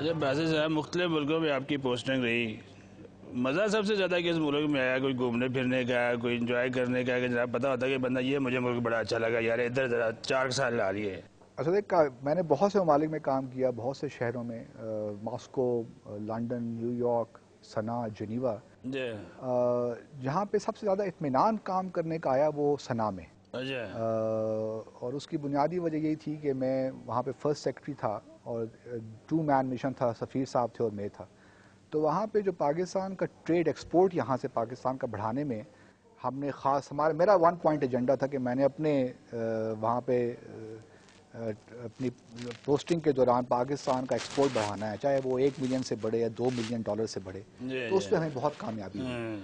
اچھا باسط صاحب، مختلف ملکوں میں آپ کی پوسٹنگ رہی، مزہ سب سے زیادہ کس ملک میں آیا؟ کوئی گھومنے پھرنے کا، کوئی انجوائے کرنے کا، کہ جناب پتہ ہوتا ہے کہ بندہ یہ مجھے ملک بڑا اچھا لگا یار، ادھر ذرا 4 سال لا رہی ہے؟ اچھا دیکھ، میں نے بہت سے ممالک میں کام کیا، بہت سے شہروں میں، Moscow, London, new York, صنعا، Geneva. جی. جہاں پہ سب سے زیادہ اطمینان کام کرنے کا آیا وہ صنعا میں. اچھا. اور اس کی بنیادی وجہ یہی تھی کہ میں وہاں پہ فرسٹ سیکرٹری تھا اور 2 مین مشن تھا، سفیر صاحب تھے اور میں تھا. تو وہاں پہ جو پاکستان کا ٹریڈ ایکسپورٹ یہاں سے پاکستان کا بڑھانے میں ہم نے خاص، میرا 1 پوائنٹ ایجنڈا تھا کہ میں نے اپنے وہاں پہ اپنی پوسٹنگ کے دوران پاکستان کا ایکسپورٹ بڑھانا ہے، چاہے وہ $1 ملین سے بڑھے یا $2 ملین سے بڑھے. تو اس پہ ہمیں بہت کامیابی ہوئی.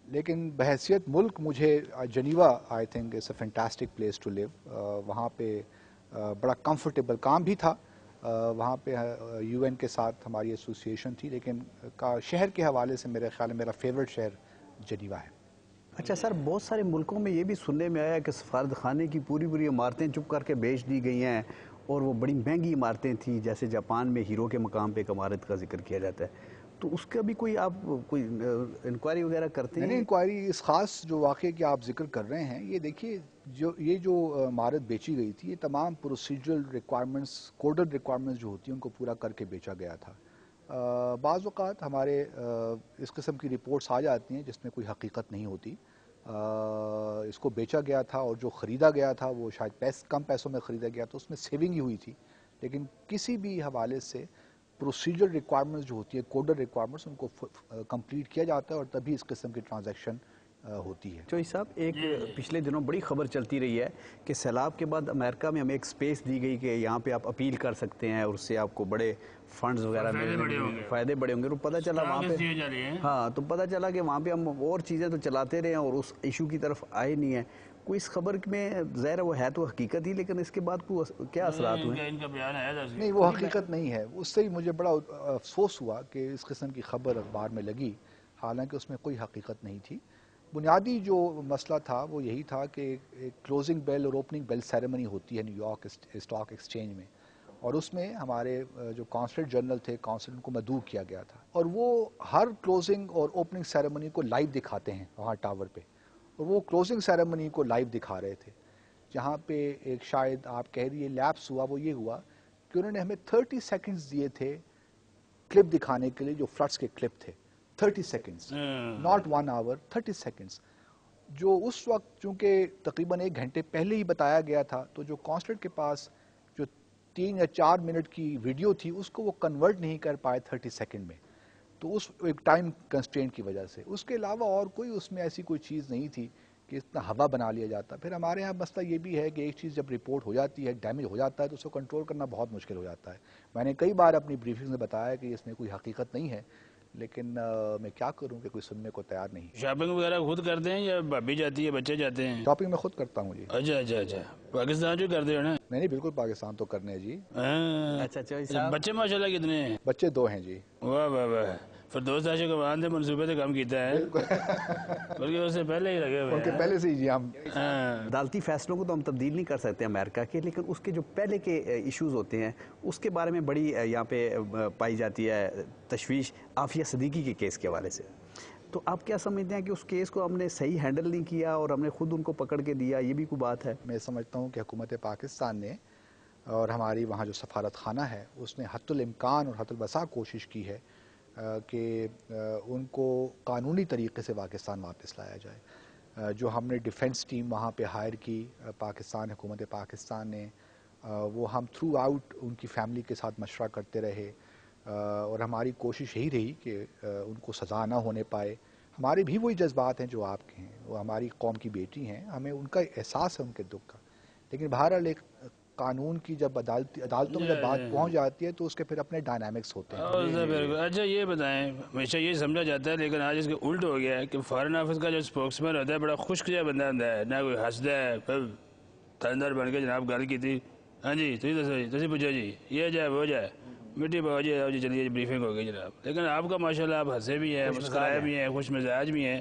لیکن بحیثیت ملک مجھے Geneva I think it's a fantastic place to live. وہاں پہ بڑا کمفرٹیبل کام بھی تھا. وہاں پہ یو این کے ساتھ ہماری ایسوسیشن تھی، لیکن شہر کے حوالے سے میرے خیال میں میرا فیوریٹ شہر جنیوا ہے. اچھا سر، بہت سارے ملکوں میں یہ بھی سننے میں آیا کہ سفارت خانے کی پوری عمارتیں چپ کر کے بیچ دی گئی ہیں، اور وہ بڑی مہنگی عمارتیں تھیں، جیسے جاپان میں ہیرو کے مقام پہ ایک عمارت کا ذکر کیا جاتا ہے. تو اس کا بھی آپ کوئی انکوائری وغیرہ کرتے ہیں؟ نہیں، انکوائری اس خاص جو واقعے کی آپ ذکر کر رہے ہیں، یہ دیکھیے یہ جو عمارت بیچی گئی تھی، یہ تمام پروسیجرل ریکوائرمنٹس، کوڈل ریکوائرمنٹس جو ہوتی ہیں ان کو پورا کر کے بیچا گیا تھا. بعض اوقات ہمارے اس قسم کی رپورٹس آ جاتی ہیں جس میں کوئی حقیقت نہیں ہوتی. اس کو بیچا گیا تھا اور جو خریدا گیا تھا وہ شاید کم پیسوں میں خریدا گیا، تو اس میں سیونگ ہی ہوئی تھی. لیکن کسی بھی حوالے سے پروسیجر ریکوائرمنٹس جو ہوتی ہے، کوڈر ریکوائرمنٹس، ان کو کمپلیٹ کیا جاتا ہے اور تبھی اس قسم کی ٹرانزیکشن ہوتی ہے. چوہدری صاحب، ایک پچھلے دنوں بڑی خبر چلتی رہی ہے کہ سیلاب کے بعد امریکہ میں ہمیں ایک سپیس دی گئی کہ یہاں پہ آپ اپیل کر سکتے ہیں اور اس سے آپ کو بڑے فنڈز وغیرہ فائدے بڑے ہوں گے. پتہ چلا وہاں پہ تو پتہ چلا کہ وہاں پہ ہم اور چیزیں تو چلاتے رہے ہیں اور اس ایشو کی طرف آئے نہیں ہیں. کوئی اس خبر میں ظاہر وہ ہے تو حقیقت ہی، لیکن اس کے بعد کیا اثرات ہوئے؟ نہیں، وہ حقیقت نہیں ہے. اس سے ہی مجھے بڑا افسوس ہوا کہ اس قسم کی خبر اخبار میں لگی، حالانکہ اس میں کوئی حقیقت نہیں تھی. بنیادی جو مسئلہ تھا وہ یہی تھا کہ ایک کلوزنگ بیل اور اوپننگ بیل سیریمنی ہوتی ہے نیو یارک اسٹاک ایکسچینج میں، اور اس میں ہمارے جو کانسلیٹ جنرل تھے، کانسلیٹ کو مدعو کیا گیا تھا، اور وہ ہر کلوزنگ اور اوپننگ سیریمنی کو لائیو دکھاتے ہیں وہاں ٹاور پہ. اور وہ کلوزنگ سیریمنی کو لائیو دکھا رہے تھے. جہاں پہ ایک شاید آپ کہہ رہی ہے لیپس ہوا، وہ یہ ہوا کہ انہوں نے ہمیں 30 سیکنڈز دیے تھے کلپ دکھانے کے لیے، جو فلڈس کے کلپ تھے. 30 سیکنڈز، ناٹ 1 آور، 30 سیکنڈز. جو اس وقت چونکہ تقریباً 1 گھنٹے پہلے ہی بتایا گیا تھا، تو جو کانسلیٹ کے پاس جو 3 یا 4 منٹ کی ویڈیو تھی اس کو وہ کنورٹ نہیں کر پائے 30 سیکنڈ میں. تو اس ایک ٹائم کنسٹرینٹ کی وجہ سے. اس کے علاوہ اور کوئی اس میں ایسی کوئی چیز نہیں تھی کہ اتنا ہوا بنا لیا جاتا. پھر ہمارے ہاں مسئلہ یہ بھی ہے کہ ایک چیز جب رپورٹ ہو جاتی ہے، ڈیمیج ہو جاتا ہے، تو اس کو کنٹرول کرنا بہت مشکل ہو جاتا ہے. میں نے کئی بار اپنی بریفنگ میں بتایا کہ اس میں کوئی حقیقت نہیں ہے، لیکن میں کیا کروں کہ کوئی سننے کو تیار نہیں. شاپنگ وغیرہ خود کرتے ہیں یا بھابی جاتی ہے، بچے جاتے ہیں؟ شاپنگ میں خود کرتا ہوں جی. اچھا. پاکستان جو کرتے ہو نا؟ نہیں، بالکل پاکستان تو کرنے ہیں جی. اچھا، بچے ماشاءاللہ کتنے ہیں؟ بچے 2 ہیں جی. واہ. پھر دوست عاشق افغان تھے، منصوبے سے کام کیتا ہے، بلکہ اس سے پہلے ہی لگے ہوئے ان کے پہلے سے ہی جی. ہم عدالتی فیصلوں کو تو ہم تبدیل نہیں کر سکتے امریکہ کے، لیکن اس کے جو پہلے کے ایشوز ہوتے ہیں اس کے بارے میں بڑی یہاں پہ پائی جاتی ہے تشویش، عافیہ صدیقی کے کیس کے حوالے سے. تو آپ کیا سمجھتے ہیں کہ اس کیس کو ہم نے صحیح ہینڈل نہیں کیا اور ہم نے خود ان کو پکڑ کے دیا؟ یہ بھی کوئی بات ہے؟ میں سمجھتا ہوں کہ حکومت پاکستان نے اور ہماری وہاں جو سفارت خانہ ہے اس نے حتی الامکان اور حتی الوسع کوشش کی ہے کہ ان کو قانونی طریقے سے پاکستان واپس لایا جائے. جو ہم نے ڈیفنس ٹیم وہاں پہ ہائر کی پاکستان، حکومت پاکستان نے، وہ ہم تھرو آؤٹ ان کی فیملی کے ساتھ مشورہ کرتے رہے، اور ہماری کوشش یہی رہی کہ ان کو سزا نہ ہونے پائے. ہمارے بھی وہی جذبات ہیں جو آپ کے ہیں، وہ ہماری قوم کی بیٹی ہیں، ہمیں ان کا احساس ہے ان کے دکھ کا. لیکن بہرحال ایک قانون کی جب عدالتوں میں جب بات پہنچ جاتی ہے تو اس کے پھر اپنے ڈائنامکس ہوتے ہیں. اچھا یہ بتائیں، ہمیشہ یہ سمجھا جاتا ہے لیکن آج اس کے الٹ ہو گیا ہے کہ فارن آفس کا جو اسپوکس مین ہوتا ہے بڑا خشک جا بندہ ہوتا ہے، نہ کوئی ہنسدا ہے. تھندر بن کے جناب گل کی تھی، ہاں جی تسی پوچھو جی، یہ جائے وہ جائے، مٹی پاؤ جی چلیے بریفنگ ہو گئی جناب. لیکن آپ کا ماشاءاللہ آپ ہنسے بھی ہیں، مسکرائے بھی ہیں، خوش مزاج بھی ہیں.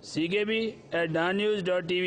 CKB@DawnNews.tv